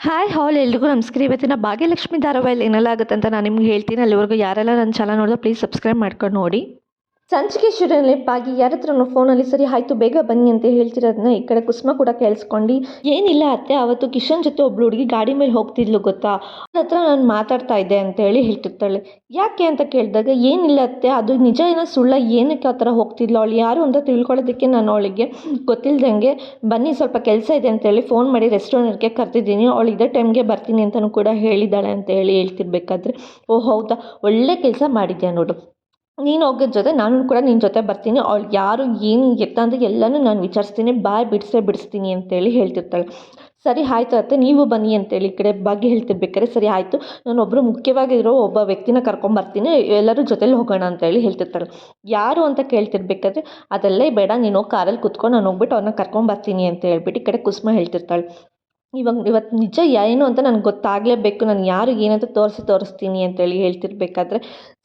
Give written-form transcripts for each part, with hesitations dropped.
Hi ಹಾಲ್ ಎಲ್ರಿಗೂ ನಮಸ್ಕಾರ. ಇವತ್ತಿನ ಭಾಗ್ಯಲಕ್ಷ್ಮಿ ಧಾರಾವಾಹಿಯಲ್ಲಿ ಏನೆಲ್ಲಾಗುತ್ತೆ ಅಂತ ನಾನು ನಿಮ್ಗೆ ಹೇಳ್ತೀನಿ. ಅಲ್ಲಿವರೆಗೂ ಯಾರೆಲ್ಲ ನನ್ನ ಚಾನಲ್ ನೋಡಿದ್ರೆ ಪ್ಲೀಸ್ ಸಬ್ಸ್ಕ್ರೈಬ್ ಮಾಡ್ಕೊಂಡು ನೋಡಿ. ಸಂಚಿಕೆ ಶುರುವಿನಲ್ಲಿ ಬಾಗಿ ಯಾರ ಹತ್ರನೂ ಫೋನಲ್ಲಿ ಸರಿ ಆಯಿತು ಬೇಗ ಬನ್ನಿ ಅಂತ ಹೇಳ್ತಿರೋದನ್ನ ಈ ಕಡೆ ಕುಸುಮ ಕೂಡ ಕೇಳಿಸ್ಕೊಂಡು, ಏನಿಲ್ಲ ಅತ್ತೆ, ಅವತ್ತು ಕಿಶನ್ ಜೊತೆ ಒಬ್ಳು ಹುಡುಗಿ ಗಾಡಿ ಮೇಲೆ ಹೋಗ್ತಿದ್ಲು ಗೊತ್ತಾ, ಅವ್ರ ಹತ್ರ ನಾನು ಮಾತಾಡ್ತಾ ಇದ್ದೆ ಅಂತ ಹೇಳಿ ಹೇಳ್ತಿರ್ತಾಳೆ. ಯಾಕೆ ಅಂತ ಕೇಳಿದಾಗ, ಏನಿಲ್ಲ ಅತ್ತೆ, ಅದು ನಿಜ ಏನೋ ಸುಳ್ಳ, ಏನಕ್ಕೆ ಆ ಥರ ಹೋಗ್ತಿದ್ಲು, ಅವಳು ಯಾರು ಅಂತ ತಿಳ್ಕೊಳ್ಳೋದಕ್ಕೆ ನಾನು ಅವಳಿಗೆ ಗೊತ್ತಿಲ್ದಂಗೆ ಬನ್ನಿ ಸ್ವಲ್ಪ ಕೆಲಸ ಇದೆ ಅಂತೇಳಿ ಫೋನ್ ಮಾಡಿ ರೆಸ್ಟೋರೆಂಟ್ಗೆ ಕರೆದಿದ್ದೀನಿ, ಅವಳು ಇದೇ ಟೈಮ್ಗೆ ಬರ್ತೀನಿ ಅಂತಲೂ ಕೂಡ ಹೇಳಿದ್ದಾಳೆ ಅಂತ ಹೇಳಿ ಹೇಳ್ತಿರ್ಬೇಕಾದ್ರೆ, ಓ ಹೌದಾ, ಒಳ್ಳೆ ಕೆಲಸ ಮಾಡಿದ್ಯಾ ನೋಡು, ನೀನು ಹೋಗೋದ ಜೊತೆ ನಾನು ಕೂಡ ನಿನ್ನ ಜೊತೆ ಬರ್ತೀನಿ, ಅವಳು ಯಾರು ಏನು ಎತ್ತ ಅಂತ ಎಲ್ಲನೂ ನಾನು ವಿಚಾರಿಸ್ತೀನಿ, ಬಾಯ್ ಬಿಡಿಸ್ತೀನಿ ಅಂತೇಳಿ ಹೇಳ್ತಿರ್ತಾಳೆ. ಸರಿ ಆಯಿತು ಅತ್ತೆ, ನೀವು ಬನ್ನಿ ಅಂತೇಳಿ ಈ ಕಡೆ ಬಗ್ಗೆ ಹೇಳ್ತಿರ್ಬೇಕಾದ್ರೆ, ಸರಿ ಆಯಿತು, ನಾನೊಬ್ಬರು ಮುಖ್ಯವಾಗಿರೋ ಒಬ್ಬ ವ್ಯಕ್ತಿನ ಕರ್ಕೊಂಬರ್ತೀನಿ, ಎಲ್ಲರೂ ಜೊತೆಲಿ ಹೋಗೋಣ ಅಂತೇಳಿ ಹೇಳ್ತಿರ್ತಾಳೆ. ಯಾರು ಅಂತ ಕೇಳ್ತಿರ್ಬೇಕಾದ್ರೆ, ಅದೆಲ್ಲೇ ಬೇಡ, ನೀನು ಹೋಗಿ ಕಾರಲ್ಲಿ ಕುತ್ಕೊಂಡು ನಾನು ಹೋಗ್ಬಿಟ್ಟು ಅವ್ರನ್ನ ಕರ್ಕೊಂಬರ್ತೀನಿ ಅಂತ ಹೇಳ್ಬಿಟ್ಟು ಈ ಕಡೆ ಕುಸುಮ ಹೇಳ್ತಿರ್ತಾಳೆ. ಇವತ್ತು ನಿಜ ಏನು ಅಂತ ನನಗೆ ಗೊತ್ತಾಗಲೇಬೇಕು, ನಾನು ಯಾರು ಏನಂತ ತೋರಿಸ್ತೀನಿ ಅಂತೇಳಿ ಹೇಳ್ತಿರ್ಬೇಕಾದ್ರೆ,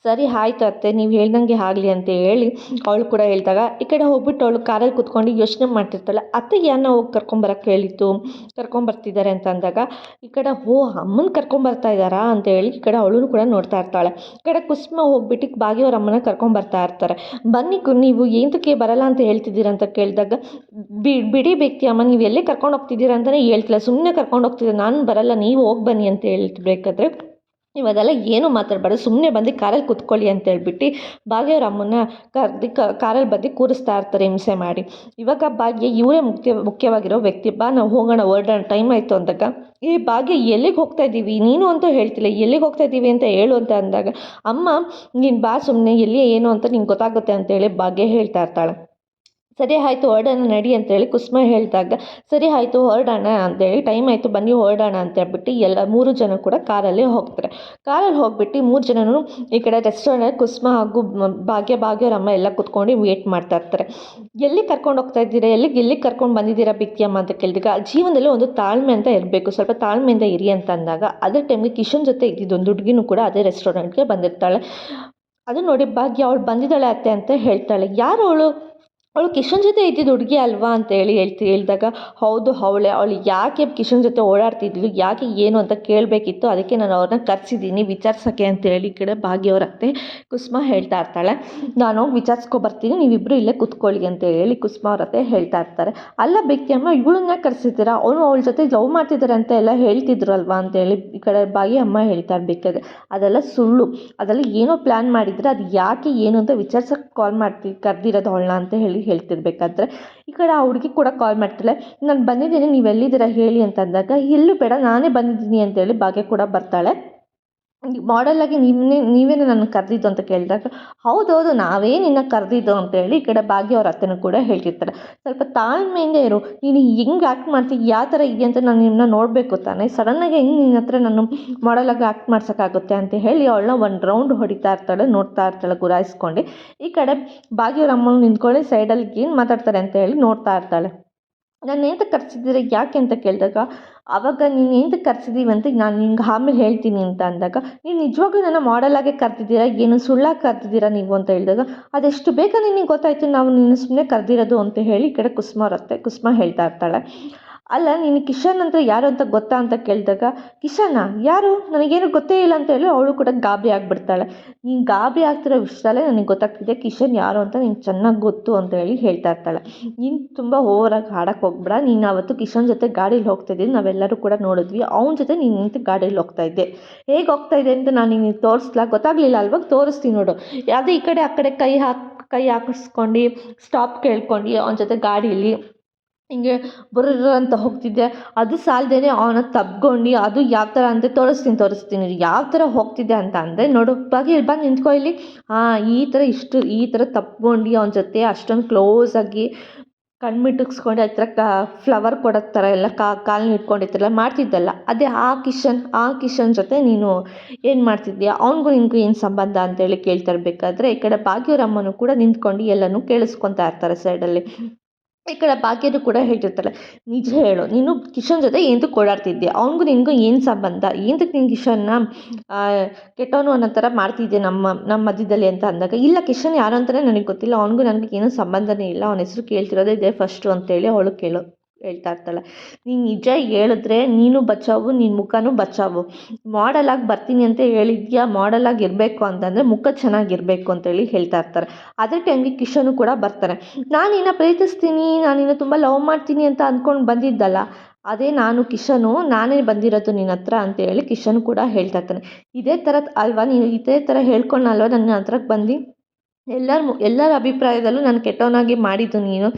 ಸರಿ ಆಯ್ತು ಅತ್ತೆ, ನೀವು ಹೇಳ್ದಂಗೆ ಆಗಲಿ ಅಂತ ಹೇಳಿ ಅವಳು ಕೂಡ ಹೇಳಿದಾಗ ಈ ಕಡೆ ಹೋಗ್ಬಿಟ್ಟು ಅವಳು ಕಾರಲ್ಲಿ ಕುತ್ಕೊಂಡು ಯೋಚನೆ ಮಾಡ್ತಿರ್ತಾಳೆ. ಅತ್ತೆ ಯಾರನ್ನ ಹೋಗಿ ಕರ್ಕೊಂಬರಕ್ಕೆ ಹೇಳಿತ್ತು, ಕರ್ಕೊಂಬರ್ತಿದ್ದಾರೆ ಅಂತ ಅಂದಾಗ ಈ ಕಡೆ ಅಮ್ಮನ ಕರ್ಕೊಂಬರ್ತಾ ಇದ್ದಾರಾ ಅಂತ ಹೇಳಿ ಈ ಕಡೆ ಅವಳು ಕೂಡ ನೋಡ್ತಾ ಇರ್ತಾಳೆ. ಈ ಕಡೆ ಕುಸುಮ ಹೋಗ್ಬಿಟ್ಟು ಭಾಗ್ಯವ್ರ ಅಮ್ಮನ ಕರ್ಕೊಂಬರ್ತಾ ಇರ್ತಾರೆ. ಬನ್ನಿ ನೀವು ಏನಕ್ಕೆ ಬರಲ್ಲ ಅಂತ ಹೇಳ್ತಿದ್ದೀರಾ ಅಂತ ಕೇಳಿದಾಗ, ಬಿಡಿ ವ್ಯಕ್ತಿ ಅಮ್ಮ, ನೀವು ಎಲ್ಲೇ ಕರ್ಕೊಂಡು ಹೋಗ್ತಿದ್ದೀರಾ ಅಂತಲೇ ಹೇಳ್ತಿಲ್ಲ, ಸುಮ್ಮನೆ ಕರ್ಕೊಂಡು ಹೋಗ್ತಿದ್ದೀರ, ನಾನು ಬರಲ್ಲ, ನೀವು ಹೋಗಿ ಬನ್ನಿ ಅಂತ ಹೇಳ್ತಿರ್ಬೇಕಾದ್ರೆ, ನೀವು ಅದೆಲ್ಲ ಏನೂ ಮಾತಾಡಬೇಡ, ಸುಮ್ಮನೆ ಬಂದು ಕಾರಲ್ಲಿ ಕುತ್ಕೊಳ್ಳಿ ಅಂತ ಹೇಳ್ಬಿಟ್ಟು ಭಾಗ್ಯವ್ರ ಅಮ್ಮನ ಕರೆದು ಕಾರಲ್ಲಿ ಬಂದು ಕೂರಿಸ್ತಾ ಇರ್ತಾರೆ ಹಿಂಸೆ ಮಾಡಿ. ಇವಾಗ ಭಾಗ್ಯ ಇವರೇ ಮುಖ್ಯವಾಗಿರೋ ವ್ಯಕ್ತಿ, ಬಾ ನಾವು ಹೋಗೋಣ ಹೊರಡೋಣ ಟೈಮ್ ಆಯಿತು ಅಂದಾಗ, ಏ ಭಾಗ್ಯ ಎಲ್ಲಿಗೆ ಹೋಗ್ತಾ ಇದ್ದೀವಿ, ನೀನು ಅಂತೂ ಹೇಳ್ತಿಲ್ಲ, ಎಲ್ಲಿಗೆ ಹೋಗ್ತಾ ಇದ್ದೀವಿ ಅಂತ ಹೇಳು ಅಂತ ಅಂದಾಗ, ಅಮ್ಮ ನೀನು ಬಾ ಸುಮ್ಮನೆ, ಎಲ್ಲಿ ಏನು ಅಂತ ನಿಂಗೆ ಗೊತ್ತಾಗುತ್ತೆ ಅಂತೇಳಿ ಭಾಗ್ಯ ಹೇಳ್ತಾ ಇರ್ತಾಳೆ. ಸರಿ ಆಯಿತು ಹೊರಡೋಣ ನಡಿ ಅಂತೇಳಿ ಕುಸುಮ ಹೇಳಿದಾಗ, ಸರಿ ಆಯಿತು ಹೊರಡೋಣ ಅಂತೇಳಿ, ಟೈಮ್ ಆಯಿತು ಬನ್ನಿ ಹೊರಡೋಣ ಅಂತ ಹೇಳ್ಬಿಟ್ಟು ಎಲ್ಲ 3 ಜನ ಕೂಡ ಕಾರಲ್ಲಿ ಹೋಗ್ತಾರೆ. ಕಾರಲ್ಲಿ ಹೋಗ್ಬಿಟ್ಟು 3 ಜನನು ಈ ಕಡೆ ರೆಸ್ಟೋರೆಂಟ್ ಕುಸುಮ ಹಾಗೂ ಭಾಗ್ಯವ್ರ ಅಮ್ಮ ಎಲ್ಲ ಕುತ್ಕೊಂಡು ವೇಟ್ ಮಾಡ್ತಾ ಇರ್ತಾರೆ. ಎಲ್ಲಿ ಕರ್ಕೊಂಡು ಹೋಗ್ತಾ ಇದ್ದೀರಾ, ಎಲ್ಲಿಗೆ ಕರ್ಕೊಂಡು ಬಂದಿದ್ದೀರಾ ಬಿಕ್ಕಿಯಮ್ಮ ಅಂತ ಕೇಳಿದಾಗ, ಜೀವನದಲ್ಲಿ ಒಂದು ತಾಳ್ಮೆ ಅಂತ ಇರಬೇಕು, ಸ್ವಲ್ಪ ತಾಳ್ಮೆಯಿಂದ ಇರಿ ಅಂತ ಅಂದಾಗ, ಅದೇ ಟೈಮ್ಗೆ ಕಿಶನ್ ಜೊತೆ ಇದ್ದಿದ್ದು ಒಂದು ಹುಡುಗಿನೂ ಕೂಡ ಅದೇ ರೆಸ್ಟೋರೆಂಟ್ಗೆ ಬಂದಿರ್ತಾಳೆ. ಅದು ನೋಡಿ ಭಾಗ್ಯ ಅವಳು ಬಂದಿದ್ದಾಳೆ ಅತ್ತೆ ಅಂತ ಹೇಳ್ತಾಳೆ. ಯಾರು ಅವಳು ಕಿಶನ್ ಜೊತೆ ಇದ್ದಿದ್ದು ಹುಡುಗಿ ಅಲ್ವಾ ಅಂತ ಹೇಳಿದಾಗ, ಹೌದು ಅವಳೇ, ಅವಳು ಯಾಕೆ ಕಿಶನ್ ಜೊತೆ ಓಡಾಡ್ತಿದ್ಲು, ಯಾಕೆ ಏನು ಅಂತ ಕೇಳಬೇಕಿತ್ತು, ಅದಕ್ಕೆ ನಾನು ಅವ್ರನ್ನ ಕರೆಸಿದ್ದೀನಿ ವಿಚಾರಿಸೋಕ್ಕೆ ಅಂತೇಳಿ ಈ ಕಡೆ ಭಾಗ್ಯವ್ರ ಅತ್ತೆ ಕುಸುಮ ಹೇಳ್ತಾ ಇರ್ತಾಳೆ. ನಾನು ಹೋಗಿ ವಿಚಾರಿಸ್ಕೊಬರ್ತೀನಿ, ನೀವಿಬ್ಬರು ಇಲ್ಲೇ ಕುತ್ಕೊಳ್ಳಿ ಅಂತ ಹೇಳಿ ಕುಸುಮ ಅವ್ರ ಅತ್ತೆ ಹೇಳ್ತಾ ಇರ್ತಾರೆ. ಅಲ್ಲ ಅಮ್ಮ, ಇವಳನ್ನ ಕರೆಸಿದ್ದೀರಾ, ಅವಳ ಜೊತೆ ಲವ್ ಮಾಡ್ತಿದ್ದಾರೆ ಅಂತ ಎಲ್ಲ ಹೇಳ್ತಿದ್ರು ಅಲ್ವಾ ಅಂತೇಳಿ ಈ ಕಡೆ ಅಮ್ಮ ಹೇಳ್ತಾ ಇರ್ಬೇಕಾದ್ರೆ, ಅದೆಲ್ಲ ಸುಳ್ಳು, ಅದೆಲ್ಲ ಏನೋ ಪ್ಲ್ಯಾನ್ ಮಾಡಿದರೆ, ಅದು ಯಾಕೆ ಏನು ಅಂತ ವಿಚಾರಿಸೋಕ್ಕೆ ಕಾಲ್ ಕರೆದಿರೋದು ಅವಳನ್ನ ಅಂತ ಹೇಳ್ತಿರ್ಬೇಕಾದ್ರೆ, ಈ ಕಡೆ ಆ ಹುಡುಗಿ ಕೂಡ ಕಾಲ್ ಮಾಡ್ತಾಳೆ. ನಾನು ಬಂದಿದ್ದೀನಿ, ನೀವು ಎಲ್ಲಿದ್ದೀರಾ ಹೇಳಿ ಅಂತ ಅಂದಾಗ, ಎಲ್ಲೂ ಬೇಡ ನಾನೇ ಬಂದಿದ್ದೀನಿ ಅಂತೇಳಿ ಭಾಗ್ಯ ಕೂಡ ಬರ್ತಾಳೆ. ಮಾಡಲಾಗಿ ನೀವೇನೇ ನನ್ನ ಕರೆದಿದ್ದು ಅಂತ ಕೇಳಿದಾಗ, ಹೌದೌದು ನಾವೇ ನಿನ್ನ ಕರೆದಿದ್ದು ಅಂತೇಳಿ ಈ ಕಡೆ ಭಾಗ್ಯ ಅವ್ರ ಅತ್ತೆನೂ ಕೂಡ ಹೇಳ್ತಿರ್ತಾರೆ. ಸ್ವಲ್ಪ ತಾಳ್ಮೆಯಿಂದ ಇರು, ನೀನು ಹೆಂಗೆ ಆ್ಯಕ್ಟ್ ಮಾಡ್ತೀವಿ, ಯಾವ ಥರ ಇದೆಯಾ ಅಂತ ನಾನು ನಿಮ್ಮನ್ನ ನೋಡಬೇಕು ತಾನೆ, ಸಡನ್ನಾಗಿ ಹೆಂಗೆ ನಿನ್ನ ಹತ್ರ ನಾನು ಮಾಡಲಾಗಿ ಆ್ಯಕ್ಟ್ ಮಾಡ್ಸೋಕ್ಕಾಗುತ್ತೆ ಅಂತ ಹೇಳಿ ಅವಳನ್ನ ಒಂದು ರೌಂಡ್ ಹೊಡಿತಾ ಇರ್ತಾಳೆ, ನೋಡ್ತಾ ಇರ್ತಾಳೆ ಗುರಾಯಿಸ್ಕೊಂಡು. ಈ ಕಡೆ ಭಾಗ್ಯವ್ರ ಅಮ್ಮನ ನಿಂತ್ಕೊಳ್ಳಿ ಸೈಡಲ್ಲಿ ಏನು ಮಾತಾಡ್ತಾರೆ ಅಂತ ಹೇಳಿ ನೋಡ್ತಾ ಇರ್ತಾಳೆ. ನಾನು ಏನಂತ ಕರೆಸಿದ್ದೀರ ಯಾಕೆ ಅಂತ ಕೇಳಿದಾಗ, ಆವಾಗ ನೀನು ಏನಂತ ಕರೆಸಿದ್ದೀವಿ ಅಂತ ನಾನು ನಿಂಗೆ ಆಮೇಲೆ ಹೇಳ್ತೀನಿ ಅಂತ ಅಂದಾಗ, ನೀವು ನಿಜವಾಗ್ಲೂ ನನ್ನ ಮಾಡಲಾಗೆ ಕರೆದಿದ್ದೀರಾ, ಏನು ಸುಳ್ಳಾಗಿ ಕರೆದಿದ್ದೀರಾ ನೀವು ಅಂತ ಹೇಳಿದಾಗ, ಅದೆಷ್ಟು ಬೇಗ ನಿನಗೆ ಗೊತ್ತಾಯಿತು ನಾವು ನಿನ್ನ ಸುಮ್ಮನೆ ಕರೆದಿರೋದು ಅಂತ ಹೇಳಿ ಈ ಕಡೆ ಕುಸುಮ ಹೇಳ್ತಾ ಇರ್ತಾಳೆ. ಅಲ್ಲ ನೀನು ಕಿಶನ್ ಅಂತ ಯಾರು ಅಂತ ಗೊತ್ತಾ ಅಂತ ಕೇಳಿದಾಗ, ಕಿಶನ್ನ ಯಾರು, ನನಗೇನು ಗೊತ್ತೇ ಇಲ್ಲ ಅಂತ ಹೇಳಿ ಅವಳು ಕೂಡ ಗಾಬರಿ ಆಗಿಬಿಡ್ತಾಳೆ. ನೀನು ಗಾಬರಿ ಆಗ್ತಿರೋ ವಿಷಯದಲ್ಲೇ ನನಗೆ ಗೊತ್ತಾಗ್ತಿದೆ ಕಿಶನ್ ಯಾರು ಅಂತ ನಿಂಗೆ ಚೆನ್ನಾಗಿ ಗೊತ್ತು ಅಂತ ಹೇಳಿ ಹೇಳ್ತಾ ಇರ್ತಾಳೆ. ನೀನು ತುಂಬ ಓವರಾಗಿ ಆಡೋಕ್ಕೆ ಹೋಗ್ಬೇಡ, ನೀನು ಅವತ್ತು ಕಿಶನ್ ಜೊತೆ ಗಾಡೀಲಿ ಹೋಗ್ತಾಯಿದ್ದೀನಿ, ನಾವೆಲ್ಲರೂ ಕೂಡ ನೋಡಿದ್ವಿ, ಅವನ ಜೊತೆ ನೀನು ನಿಂತು ಗಾಡೀಲಿ ಹೋಗ್ತಾ ಇದ್ದೆ, ಹೇಗೆ ಹೋಗ್ತಾ ಇದೆ ಅಂತ ನಾನು ನಿನಗೆ ತೋರಿಸ್ಲಾ, ಗೊತ್ತಾಗಲಿಲ್ಲ ಅಲ್ವಾಗ, ತೋರಿಸ್ತೀನಿ ನೋಡು, ಯಾವುದೇ ಈ ಕಡೆ ಆ ಕಡೆ ಕೈ ಹಾಕಿಸ್ಕೊಂಡು ಸ್ಟಾಪ್ ಕೇಳ್ಕೊಂಡು ಅವನ ಜೊತೆ ಗಾಡೀಲಿ ಹಿಂಗೆ ಬುರ್ರ್ ಅಂತ ಹೋಗ್ತಿದ್ದೆ, ಅದು ಸಾಲದೇನೆ ಅವನ ತಬ್ಕೊಂಡು, ಅದು ಯಾವ ಥರ ಅಂತ ತೋರಿಸ್ತೀನಿ ಯಾವ ಥರ ಹೋಗ್ತಿದ್ದೆ ಅಂತ ಅಂದರೆ, ನೋಡು ಬಂದು ನಿಂತ್ಕೊ ಇಲ್ಲಿ, ಈ ಥರ ತಬ್ಕೊಂಡು ಅವನ ಜೊತೆ ಅಷ್ಟೊಂದು ಕ್ಲೋಸಾಗಿ ಕಣ್ಮಿಟ್ಟಿಸ್ಕೊಂಡು ಆ ಥರ ಫ್ಲವರ್ ಕೊಡೋ ಥರ ಎಲ್ಲ ಕಾಲನ್ನ ಇಟ್ಕೊಂಡಿರ್ತಿರಲ್ಲ ಮಾಡ್ತಿದ್ದಲ್ಲ, ಅದೇ ಆ ಕಿಶನ್ ಜೊತೆ ನೀನು ಏನು ಮಾಡ್ತಿದ್ದೀಯಾ, ಅವನಿಗೂ ನಿನಗೂ ಏನು ಸಂಬಂಧ ಅಂತೇಳಿ ಕೇಳ್ತಾ ಇರಬೇಕಾದ್ರೆ, ಈ ಕಡೆ ಭಾಗ್ಯವ್ರ ಅಮ್ಮನೂ ಕೂಡ ನಿಂತ್ಕೊಂಡು ಎಲ್ಲನೂ ಕೇಳಿಸ್ಕೊತಾ ಇರ್ತಾರೆ ಸೈಡಲ್ಲಿ. ಈ ಕಡೆ ಭಾಗ್ಯನೂ ಕೂಡ ಹೇಳ್ತಿರ್ತಾಳೆ, ನಿಜ ಹೇಳು, ನೀನು ಕಿಶನ್ ಜೊತೆ ಏನಕ್ಕೆ ಓಡಾಡ್ತಿದ್ದೆ, ಅವನಿಗೂ ನಿನಗೂ ಏನು ಸಂಬಂಧ, ಏನಕ್ಕೆ ನೀನು ಕಿಶನ್ನ ಕೆಟ್ಟವನು ಅನ್ನೋ ಥರ ಮಾಡ್ತಿದ್ದೆ ನಮ್ಮ ಮಧ್ಯದಲ್ಲಿ ಅಂತ ಅಂದಾಗ, ಇಲ್ಲ ಕಿಶನ್ ಯಾರು ಅಂತಲೇ ನನಗೆ ಗೊತ್ತಿಲ್ಲ, ಅವನಿಗೂ ನನಗೆ ಏನೂ ಸಂಬಂಧನೇ ಇಲ್ಲ, ಅವನ ಹೆಸರು ಕೇಳ್ತಿರೋದೇ ಇದೆ ಫಸ್ಟು ಅಂತೇಳಿ ಅವಳು ಹೇಳ್ತಾ ಇರ್ತಾಳೆ. ನೀನು ನಿಜ ಹೇಳಿದ್ರೆ ನೀನು ಬಚಾವು, ನಿನ್ನ ಮುಖನೂ ಬಚಾವು. ಮಾಡಲಾಗಿ ಬರ್ತೀನಿ ಅಂತ ಹೇಳಿದ್ಯಾ, ಮಾಡಲಾಗಿ ಇರಬೇಕು ಅಂತಂದರೆ ಮುಖ ಚೆನ್ನಾಗಿರಬೇಕು ಅಂತೇಳಿ ಹೇಳ್ತಾ ಇರ್ತಾರೆ. ಅದೇ ಟೈಮ್ಗೆ ಕಿಶನು ಕೂಡ ಬರ್ತಾನೆ. ನಾನು ನಿನ್ನ ಪ್ರೀತಿಸ್ತೀನಿ, ನಾನು ನಿನ್ನ ತುಂಬ ಲವ್ ಮಾಡ್ತೀನಿ ಅಂತ ಅಂದ್ಕೊಂಡು ಬಂದಿದ್ದಲ್ಲ, ಅದೇ ನಾನು ಕಿಶನು, ನಾನೇ ಬಂದಿರೋದು ನಿನ್ನ ಹತ್ರ ಅಂತೇಳಿ ಕಿಶನ್ ಕೂಡ ಹೇಳ್ತಾ ಇರ್ತಾನೆ. ಇದೇ ಥರ ಅಲ್ವಾ ನೀನು, ಇದೇ ಥರ ಹೇಳ್ಕೊಂಡಲ್ವ ನನ್ನ ಹತ್ರಕ್ಕೆ ಬಂದು ಎಲ್ಲರ ಅಭಿಪ್ರಾಯದಲ್ಲೂ ನಾನು ಕೆಟ್ಟವನಾಗಿ ಮಾಡಿದ್ದು ನೀನು.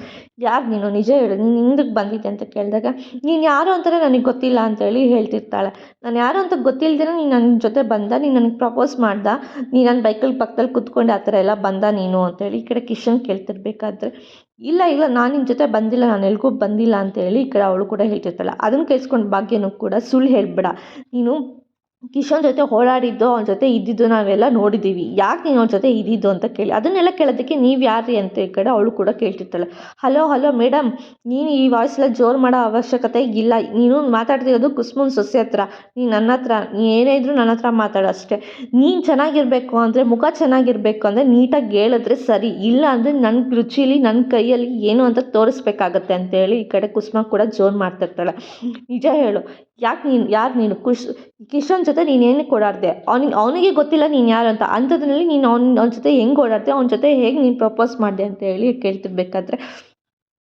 ಯಾರು ನೀನು, ನಿಜ ಹೇಳು, ನೀನು ಹಿಂದಕ್ಕೆ ಬಂದಿದ್ದೆ ಅಂತ ಕೇಳಿದಾಗ, ನೀನು ಯಾರು ಅಂತಲೇ ನನಗೆ ಗೊತ್ತಿಲ್ಲ ಅಂತೇಳಿ ಹೇಳ್ತಿರ್ತಾಳೆ. ನಾನು ಯಾರು ಅಂತ ಗೊತ್ತಿಲ್ಲದೇ ನೀನು ನನ್ನ ಜೊತೆ ಬಂದ, ನೀನು ನನಗೆ ಪ್ರಪೋಸ್ ಮಾಡ್ದ, ನೀನು ನನ್ನ ಬೈಕಲ್ಲಿ ಪಕ್ಕದಲ್ಲಿ ಕೂತ್ಕೊಂಡು ಆ ಥರ ಎಲ್ಲ ಬಂದ ನೀನು ಅಂತೇಳಿ ಈ ಕಡೆ ಕಿಶನ್ ಕೇಳ್ತಿರ್ಬೇಕಾದ್ರೆ, ಇಲ್ಲ ಇಲ್ಲ ನಾನು ನಿನ್ನ ಜೊತೆ ಬಂದಿಲ್ಲ, ನಾನು ಎಲ್ಗೂ ಬಂದಿಲ್ಲ ಅಂತೇಳಿ ಈ ಕಡೆ ಅವಳು ಕೂಡ ಹೇಳ್ತಿರ್ತಾಳೆ. ಅದನ್ನು ಕೇಳಿಸ್ಕೊಂಡು ಭಾಗ್ಯನೂ ಕೂಡ, ಸುಳ್ಳು ಹೇಳ್ಬೇಡ, ನೀನು ಕಿಶನ್ ಜೊತೆ ಓಡಾಡಿದ್ದು, ಅವನ ಜೊತೆ ಇದ್ದಿದ್ದು ನಾವೆಲ್ಲ ನೋಡಿದ್ದೀವಿ, ಯಾಕೆ ನೀನು ಅವನ ಜೊತೆ ಇದ್ದಿದ್ದು ಅಂತ ಕೇಳಿ, ಅದನ್ನೆಲ್ಲ ಕೇಳೋದಕ್ಕೆ ನೀವು ಯಾರ್ರಿ ಅಂತ ಈ ಕಡೆ ಅವಳು ಕೂಡ ಕೇಳ್ತಿರ್ತಾಳೆ. ಹಲೋ ಹಲೋ ಮೇಡಮ್, ನೀನು ಈ ವಾಯ್ಸೆಲ್ಲ ಜೋರು ಮಾಡೋ ಅವಶ್ಯಕತೆ ಇಲ್ಲ, ನೀನು ಮಾತಾಡ್ತಿರೋದು ಕುಸ್ಮನ್ ಸೊಸೆ ಹತ್ರ, ನೀನು ನನ್ನ ಹತ್ರ, ನೀ ಏನೇ ಇದ್ರೂ ನನ್ನ ಹತ್ರ ಮಾತಾಡೋ ಅಷ್ಟೇ. ನೀನು ಚೆನ್ನಾಗಿರಬೇಕು ಅಂದರೆ, ಮುಖ ಚೆನ್ನಾಗಿರಬೇಕು ಅಂದರೆ ನೀಟಾಗಿ ಹೇಳಿದ್ರೆ ಸರಿ, ಇಲ್ಲ ಅಂದರೆ ನನ್ನ ರುಚೀಲಿ ನನ್ನ ಕೈಯಲ್ಲಿ ಏನು ಅಂತ ತೋರಿಸ್ಬೇಕಾಗತ್ತೆ ಅಂತೇಳಿ ಈ ಕಡೆ ಕುಸ್ಮ ಕೂಡ ಜೋರು ಮಾಡ್ತಿರ್ತಾಳೆ. ನಿಜ ಹೇಳು, ಯಾಕೆ ನೀನು, ಯಾರು ನೀನು, ಕಿಶನ್ ಜೊತೆ ನೀನು ಏನಕ್ಕೆ ಓಡಾಡಿದೆ, ಅವನಿಗೆ ಗೊತ್ತಿಲ್ಲ ನೀನು ಯಾರು ಅಂತ, ಅಂಥದ್ರಲ್ಲಿ ನೀನು ಅವನ ಜೊತೆ ಹೆಂಗೆ ಓಡಾಡ್ದೆ, ಅವನ ಜೊತೆ ಹೇಗೆ ನೀನು ಪ್ರಪೋಸ್ ಮಾಡಿದೆ ಅಂತ ಹೇಳಿ ಕೇಳ್ತಿರ್ಬೇಕಾದ್ರೆ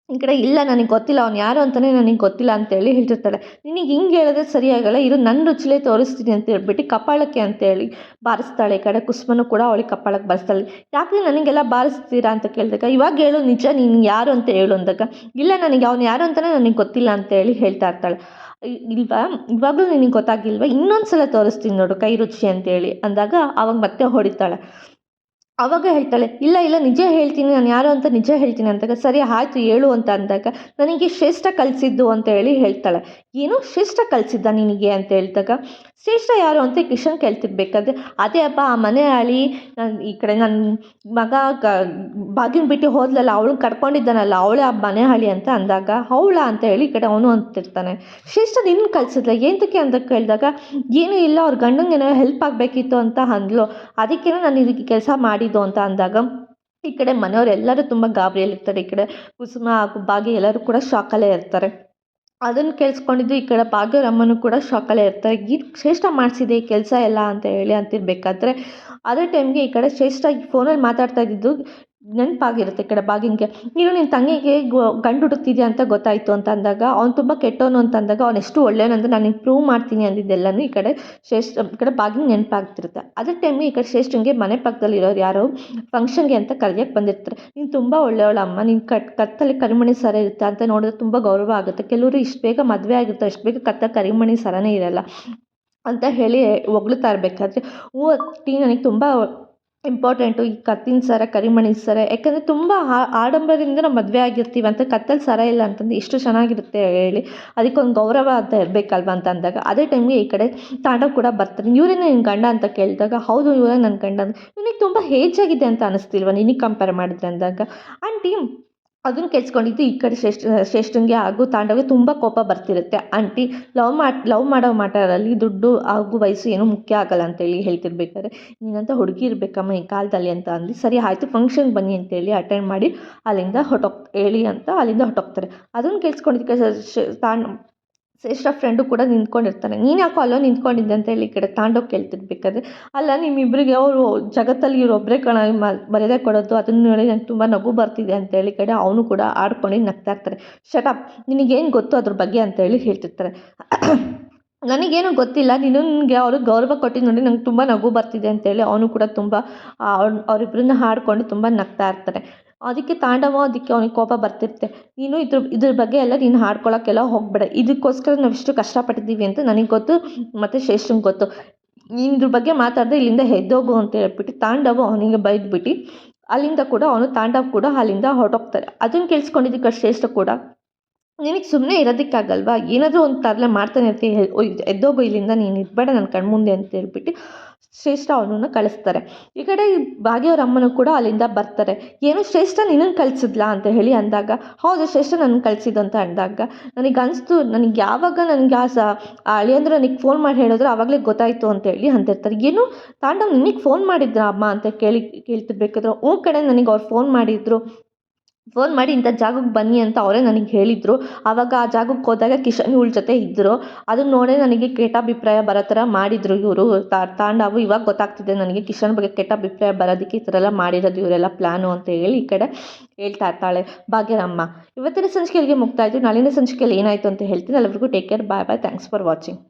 ಈ ಕಡೆ, ಇಲ್ಲ ನನಗೆ ಗೊತ್ತಿಲ್ಲ, ಅವ್ನು ಯಾರು ಅಂತಲೇ ನನಗೆ ಗೊತ್ತಿಲ್ಲ ಅಂತೇಳಿ ಹೇಳ್ತಿರ್ತಾಳೆ. ನಿನಗೆ ಹಿಂಗೆ ಹೇಳಿದ್ರೆ ಸರಿಯಾಗಲ್ಲ, ಇರು ನನ್ನ ರುಚಿಲೇ ತೋರಿಸ್ತೀನಿ ಅಂತ ಹೇಳ್ಬಿಟ್ಟು ಕಪಾಳಕ್ಕೆ ಅಂತೇಳಿ ಬಾರಿಸ್ತಾಳೆ. ಈ ಕಡೆ ಕುಸ್ಮನು ಕೂಡ ಅವಳಿಗೆ ಕಪಾಳಕ್ಕೆ ಬಾರಿಸ್ತಾಳೆ. ಯಾಕೆ ನನಗೆಲ್ಲ ಬಾರಿಸ್ತೀರಾ ಅಂತ ಕೇಳಿದಾಗ, ಇವಾಗ ಹೇಳು ನಿಜ, ನೀನು ಯಾರು ಅಂತ ಹೇಳು ಅಂದಾಗ, ಇಲ್ಲ ನನಗೆ ಅವ್ನು ಯಾರು ಅಂತಲೇ ನನಗೆ ಗೊತ್ತಿಲ್ಲ ಅಂತೇಳಿ ಹೇಳ್ತಾ ಇರ್ತಾಳೆ. ಇಲ್ವಾ, ಇವಾಗಲೂ ನಿನಗೆ ಗೊತ್ತಾಗಿಲ್ವಾ, ಇನ್ನೊಂದು ಸಲ ತೋರಿಸ್ತೀನಿ ನೋಡು ಕೈ ರುಚಿ ಅಂತೇಳಿ ಅಂದಾಗ ಅವಾಗ ಮತ್ತೆ ಹೊಡಿತಾಳೆ. ಆವಾಗ ಹೇಳ್ತಾಳೆ, ಇಲ್ಲ ಇಲ್ಲ ನಿಜ ಹೇಳ್ತೀನಿ, ನಾನು ಯಾರು ಅಂತ ನಿಜ ಹೇಳ್ತೀನಿ ಅಂದಾಗ, ಸರಿ ಆಯಿತು ಹೇಳು ಅಂತ ಅಂದಾಗ, ನನಗೆ ಶ್ರೇಷ್ಠ ಕಲಿಸಿದ್ದು ಅಂತ ಹೇಳಿ ಹೇಳ್ತಾಳೆ. ಏನು ಶ್ರೇಷ್ಠ ಕಲಿಸಿದ್ದ ನಿನಗೆ ಅಂತ ಹೇಳಿದಾಗ, ಶ್ರೇಷ್ಠ ಯಾರು ಅಂತ ಕಿಶನ್ ಕೇಳ್ತಿರ್ಬೇಕಾದ್ರೆ, ಅದೇ ಅಪ್ಪ ಆ ಮನೆ ಆಳಿ, ನಾನು ಈ ಕಡೆ ನನ್ನ ಮಗ ಬಾಗಿನ ಬಿಟ್ಟು ಹೋದ್ಲಲ್ಲ, ಅವಳನ್ನ ಕರ್ಕೊಂಡಿದ್ದಾನಲ್ಲ, ಅವಳೇ ಆ ಮನೆ ಹಾಳಿ ಅಂತ ಅಂದಾಗ, ಅವಳ ಅಂತ ಹೇಳಿ ಈ ಕಡೆ ಅವನು ಅಂತಿರ್ತಾನೆ. ಶ್ರೇಷ್ಠ ನಿನ್ನ ಕಲಿಸಿದ್ಲ ಏನಕ್ಕೆ ಅಂತ ಕೇಳಿದಾಗ, ಏನೂ ಇಲ್ಲ, ಅವ್ರ ಗಂಡಂಗೆ ಏನೋ ಹೆಲ್ಪ್ ಆಗಬೇಕಿತ್ತು ಅಂತ ಅಂದ್ಲು, ಅದಕ್ಕೇನೋ ನಾನು ಇದಕ್ಕೆ ಕೆಲಸ ಮಾಡಿದ್ದು ಅಂತ ಅಂದಾಗ ಈ ಕಡೆ ಮನೆಯವರೆಲ್ಲರೂ ತುಂಬ ಗಾಬರಿಯಲ್ಲಿರ್ತಾರೆ. ಈ ಕಡೆ ಕುಸುಮ ಹಾಗೂ ಭಾಗ್ಯ ಎಲ್ಲರೂ ಕೂಡ ಶಾಕಲ್ಲೇ ಇರ್ತಾರೆ. ಅದನ್ನು ಕೇಳಿಸ್ಕೊಂಡಿದ್ದು ಈ ಕಡೆ ಭಾಗ್ಯರಮ್ಮನೂ ಕೂಡ ಶಾಕಲ್ಲೇ ಇರ್ತಾರೆ. ಶ್ರೇಷ್ಠ ಮಾಡಿಸಿದೆ ಈ ಕೆಲಸ ಎಲ್ಲ ಅಂತ ಹೇಳಿ ಅಂತಿರ್ಬೇಕಾದ್ರೆ ಅದೇ ಟೈಮ್ಗೆ ಈ ಕಡೆ ಶ್ರೇಷ್ಠ ಫೋನಲ್ಲಿ ಮಾತಾಡ್ತಾ ಇದ್ದಿದ್ದು ನೆನಪಾಗಿರುತ್ತೆ ಈ ಕಡೆ ಭಾಗ್ಯಂಗೆ. ನೀನು ನಿನ್ನ ತಂಗಿಗೆ ಗಂಡು ಹುಡುಕ್ತಿದ್ಯಾ ಅಂತ ಗೊತ್ತಾಯಿತು ಅಂತ ಅಂದಾಗ, ಅವ್ನು ತುಂಬ ಕೆಟ್ಟವನು ಅಂತ ಅಂದಾಗ, ಅವ್ನು ಎಷ್ಟು ಒಳ್ಳೆಯವನಂತ ನಾನು ನಿಂಗೆ ಪ್ರೂವ್ ಮಾಡ್ತೀನಿ ಅಂದಿದ್ದೆಲ್ಲನೂ ಈ ಕಡೆ ಈ ಕಡೆ ಭಾಗ್ಯಂಗೆ ನೆನಪಾಗ್ತಿರುತ್ತೆ. ಅದೇ ಟೈಮ್ಗೆ ಈ ಕಡೆ ಶ್ರೇಷ್ಠಂಗೆ ಮನೆ ಪಕ್ಕದಲ್ಲಿರೋರು ಯಾರೋ ಫಂಕ್ಷನ್ಗೆ ಅಂತ ಕರೆಯೋಕ್ಕೆ ಬಂದಿರ್ತಾರೆ. ನೀನು ತುಂಬ ಒಳ್ಳೆಯವಳಮ್ಮ, ನೀನು ಕತ್ತಲ್ಲಿ ಕರಿಮಣಿ ಸರ ಇರುತ್ತೆ ಅಂತ ನೋಡಿದ್ರೆ ತುಂಬ ಗೌರವ ಆಗುತ್ತೆ. ಕೆಲವರು ಇಷ್ಟು ಬೇಗ ಮದುವೆ ಆಗಿರ್ತಾರೆ, ಇಷ್ಟು ಬೇಗ ಕರಿಮಣಿ ಸರನೇ ಇರಲ್ಲ ಅಂತ ಹೇಳಿ ಹೊಗಳ್ತಾ ಇರಬೇಕಾದ್ರೆ, ಹ್ಞೂ ಅತ್ತಿ ನನಗೆ ತುಂಬ ಇಂಪಾರ್ಟೆಂಟು ಈ ಕತ್ತಿನ ಸರ, ಕರಿಮಣಿ ಸರ, ಯಾಕಂದರೆ ತುಂಬ ಆಡಂಬರದಿಂದ ನಾವು ಮದುವೆ ಆಗಿರ್ತೀವಿ ಅಂತ ಕತ್ತಲ್ಲಿ ಸರ ಇಲ್ಲ ಅಂತಂದು ಎಷ್ಟು ಚೆನ್ನಾಗಿರುತ್ತೆ ಹೇಳಿ, ಅದಕ್ಕೊಂದು ಗೌರವ ಅಂತ ಇರಬೇಕಲ್ವ ಅಂತ ಅಂದಾಗ ಅದೇ ಟೈಮ್ಗೆ ಈ ಕಡೆ ತಾಂಡವ್ ಕೂಡ ಬರ್ತಾರೆ. ಇವರೇನೇ ನಿನ್ನ ಗಂಡ ಅಂತ ಕೇಳಿದಾಗ, ಹೌದು ಇವರೇ ನನ್ನ ಗಂಡ, ಇವನಿಗೆ ತುಂಬ ಏಜ್ ಆಗಿದೆ ಅಂತ ಅನ್ನಿಸ್ತಿಲ್ವ ನಿನಗೆ ಕಂಪೇರ್ ಮಾಡಿದ್ರೆ ಅಂದಾಗ, ಆಂಟಿ ಅದನ್ನು ಕೆಡ್ಸ್ಕೊಂಡಿದ್ದು ಈ ಕಡೆ ಶ್ರೇಷ್ಠಂಗೆ ಹಾಗೂ ತಾಂಡವ್ಗೆ ತುಂಬ ಕೋಪ ಬರ್ತಿರುತ್ತೆ. ಆಂಟಿ ಲವ್ ಮಾಡೋ ಮ್ಯಾಟರಲ್ಲಿ ದುಡ್ಡು ಹಾಗೂ ವಯಸ್ಸು ಏನೂ ಮುಖ್ಯ ಆಗಲ್ಲ ಅಂತೇಳಿ ಹೇಳ್ತಿರ್ಬೇಕಾದ್ರೆ, ನೀನಂತ ಹುಡುಗಿ ಇರಬೇಕಮ್ಮ ಈ ಕಾಲದಲ್ಲಿ ಅಂತ ಅಂದು, ಸರಿ ಆಯಿತು ಫಂಕ್ಷನ್ಗೆ ಬನ್ನಿ ಅಂತೇಳಿ ಅಟೆಂಡ್ ಮಾಡಿ ಅಲ್ಲಿಂದ ಹೇಳಿ ಅಂತ ಅಲ್ಲಿಂದ ಹೊರಟೋಗ್ತಾರೆ. ಅದನ್ನು ಕೇಳಿಸ್ಕೊಂಡಿದ್ದಕ್ಕೆ ಶ್ರೇಷ್ಠ ಫ್ರೆಂಡು ಕೂಡ ನಿಂತ್ಕೊಂಡಿರ್ತಾನೆ. ನೀನು ಯಾಕೋ ಅಲ್ಲೋ ನಿಂತ್ಕೊಂಡಿದ್ದೆ ಅಂತ ಹೇಳಿ ಈ ಕಡೆ ತಾಂಡವ್ ಕೇಳ್ತಿರ್ಬೇಕಾದ್ರೆ, ಅಲ್ಲ ನಿಮ್ಮಿಬ್ಬರಿಗೆ ಅವರು ಜಗತ್ತಲ್ಲಿ ಇವರೊಬ್ಬರೇ ಮರ್ಯಾದೆ ಕೊಡೋದು, ಅದನ್ನು ನೋಡಿ ನಂಗೆ ತುಂಬ ನಗು ಬರ್ತಿದೆ ಅಂತೇಳಿ ಕಡೆ ಅವನು ಕೂಡ ಆಡ್ಕೊಂಡು ನಗ್ತಾ ಇರ್ತಾರೆ. ಶಟಪ್, ನಿನಗೇನು ಗೊತ್ತು ಅದ್ರ ಬಗ್ಗೆ ಅಂತೇಳಿ ಹೇಳ್ತಿರ್ತಾರೆ. ನನಗೇನು ಗೊತ್ತಿಲ್ಲ, ನಿನಗೆ ಅವ್ರಿಗೆ ಗೌರವ ಕೊಟ್ಟಿದ್ದು ನೋಡಿ ನಂಗೆ ತುಂಬ ನಗು ಬರ್ತಿದೆ ಅಂತೇಳಿ ಅವನು ಕೂಡ ತುಂಬ ಅವರಿಬ್ಬರನ್ನ ಹಾಡ್ಕೊಂಡು ತುಂಬ ನಗ್ತಾ ಇರ್ತಾರೆ. ಅದಕ್ಕೆ ಅವನಿಗೆ ಕೋಪ ಬರ್ತಿರುತ್ತೆ. ನೀನು ಇದ್ರ ಬಗ್ಗೆ ಎಲ್ಲ ನೀನು ಹಾಡ್ಕೊಳಕ್ಕೆಲ್ಲ ಹೋಗಬೇಡ, ಇದಕ್ಕೋಸ್ಕರ ನಾವು ಇಷ್ಟು ಕಷ್ಟಪಟ್ಟಿದ್ದೀವಿ ಅಂತ ನನಗೆ ಗೊತ್ತು ಮತ್ತು ಶ್ರೇಷ್ಠಂಗೆ ಗೊತ್ತು, ನೀನು ಇದ್ರ ಬಗ್ಗೆ ಮಾತಾಡಿದ್ರೆ ಇಲ್ಲಿಂದ ಎದ್ದೋಗು ಅಂತ ಹೇಳ್ಬಿಟ್ಟು ತಾಂಡವ್ ಅವನಿಗೆ ಬೈದ್ಬಿಟ್ಟು ಅಲ್ಲಿಂದ ಕೂಡ ತಾಂಡವ್ ಕೂಡ ಅಲ್ಲಿಂದ ಹೊರಟೋಗ್ತಾರೆ. ಅದನ್ನು ಕೇಳಿಸ್ಕೊಂಡಿದ್ದಕ್ಕೆ ಶ್ರೇಷ್ಠ ಕೂಡ, ನಿನಗೆ ಸುಮ್ಮನೆ ಇರೋದಕ್ಕಾಗಲ್ವಾ, ಏನಾದರೂ ಒಂದು ತರಲೆ ಮಾಡ್ತಾನೆ ಇರ್ತೀವಿ, ಎದ್ದೋಗು ಇಲ್ಲಿಂದ, ನೀನು ಇರಬೇಡ ನನ್ನ ಕಣ್ಮುಂದೆ ಅಂತ ಹೇಳ್ಬಿಟ್ಟು ಶ್ರೇಷ್ಠ ಅವನನ್ನು ಕಳಿಸ್ತಾರೆ. ಈ ಕಡೆ ಭಾಗ್ಯವ್ರ ಅಮ್ಮನೂ ಕೂಡ ಅಲ್ಲಿಂದ ಬರ್ತಾರೆ. ಏನು ಶ್ರೇಷ್ಠ ನಿನ್ನನ್ನು ಕಳಿಸಿದ್ಲಾ ಅಂತ ಹೇಳಿ ಅಂದಾಗ, ಹೌದು ಶ್ರೇಷ್ಠ ನನ್ನ ಕಳಿಸಿದ್ದು ಅಂತ ಅಂದಾಗ, ನನಗೆ ಅನಿಸ್ತು, ನನಗೆ ಯಾವಾಗ ನನಗೆ ಆ ಅಳಿಯಂದ್ರೆ ನನಗೆ ಫೋನ್ ಮಾಡಿ ಹೇಳಿದ್ರು ಆವಾಗಲೇ ಗೊತ್ತಾಯಿತು ಅಂತೇಳಿ ಅಂತಿರ್ತಾರೆ. ಏನು ತಾಂಡವ್ ನಿನಗೆ ಫೋನ್ ಮಾಡಿದ್ರ ಅಮ್ಮ ಅಂತ ಕೇಳ್ತಿರ್ಬೇಕಾದ್ರೆ, ಕಡೆ ನನಗೆ ಅವ್ರು ಫೋನ್ ಮಾಡಿದ್ರು, ಫೋನ್ ಮಾಡಿ ಇಂಥ ಜಾಗಕ್ಕೆ ಬನ್ನಿ ಅಂತ ಅವರೇ ನನಗೆ ಹೇಳಿದರು. ಆವಾಗ ಆ ಜಾಗಕ್ಕೆ ಹೋದಾಗ ಕಿಶನ್ ಇವಳ ಜೊತೆ ಇದ್ದರು. ಅದನ್ನ ನೋಡೇ ನನಗೆ ಕೆಟ್ಟ ಅಭಿಪ್ರಾಯ ಬರೋ ಥರ ಮಾಡಿದರು ಇವರು ತಾಂಡವು. ಇವಾಗ ಗೊತ್ತಾಗ್ತಿದೆ ನನಗೆ ಕಿಶನ್ ಬಗ್ಗೆ ಕೆಟ್ಟ ಅಭಿಪ್ರಾಯ ಬರೋದಕ್ಕೆ ಈ ಥರ ಎಲ್ಲ ಮಾಡಿರೋದು ಇವರೆಲ್ಲ ಪ್ಲ್ಯಾನು ಅಂತ ಹೇಳಿ ಈ ಕಡೆ ಹೇಳ್ತಾ ಇರ್ತಾಳೆ ಭಾಗ್ಯರಮ್ಮ. ಇವತ್ತಿನ ಸಂಚಿಕೆ ಇಲ್ಲಿಗೆ ಮುಕ್ತಾಯಿತು. ನಾಳಿನ ಸಂಚಿಕೆಯಲ್ಲಿ ಏನಾಯಿತು ಅಂತ ಹೇಳ್ತೀನಿ. ಎಲ್ಲರಿಗೂ take care, bye bye, thanks for watching.